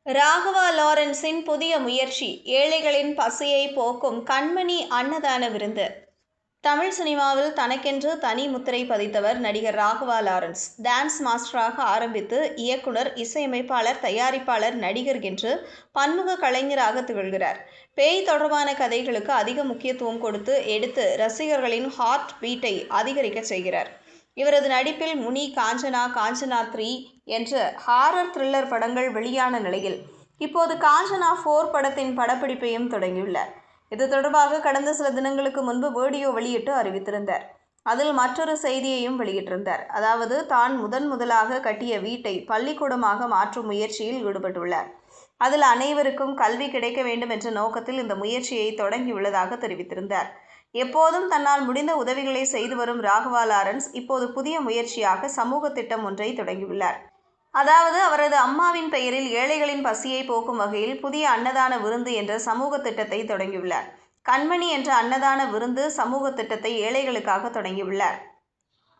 ராகவா லாரன்ஸின் புதிய முயற்சி ஏழைகளின் பசியை போக்கும் கண்மணி அன்னதான விருந்து. தமிழ் சினிமாவில் தனக்கென்று தனி முத்திரை பதித்தவர் நடிகர் ராகவா லாரன்ஸ். டான்ஸ் மாஸ்டராக ஆரம்பித்து இயக்குனர், இசையமைப்பாளர், தயாரிப்பாளர், நடிகர் என்று பன்முக கலைஞராக திகழ்கிறார். பேய் தொடர்பான கதைகளுக்கு அதிக முக்கியத்துவம் கொடுத்து எடுத்து ரசிகர்களின் ஹார்ட் பீட்டை அதிகரிக்க செய்கிறார். இவரது நடிப்பில் முனி, காஞ்சனா, காஞ்சனா 3 என்ற ஹாரர் த்ரில்லர் படங்கள் வெளியான நிலையில் இப்போது காஞ்சனா 4 படத்தின் படப்பிடிப்பையும் தொடங்கியுள்ளார். இது தொடர்பாக கடந்த சில தினங்களுக்கு முன்பு வீடியோ வெளியிட்டு அறிவித்திருந்தார். அதில் மற்றொரு செய்தியையும் வெளியிட்டிருந்தார். அதாவது, தான் முதலாக கட்டிய வீட்டை பள்ளிக்கூடமாக மாற்றும் முயற்சியில் ஈடுபட்டுள்ளார். அதில் அனைவருக்கும் கல்வி கிடைக்க வேண்டும் என்ற நோக்கத்தில் இந்த முயற்சியை தொடங்கியுள்ளதாக தெரிவித்திருந்தார். எப்போதும் தன்னால் முடிந்த உதவிகளை செய்து வரும் ராகவா லாரன்ஸ் இப்போது புதிய முயற்சியாக சமூக திட்டம் ஒன்றை தொடங்கியுள்ளார். அதாவது, அவரது அம்மாவின் பெயரில் ஏழைகளின் பசியை போக்கும் வகையில் புதிய அன்னதான விருந்து என்ற சமூக திட்டத்தை தொடங்கியுள்ளார். கண்மணி என்ற அன்னதான விருந்து சமூக திட்டத்தை ஏழைகளுக்காக தொடங்கியுள்ளார்.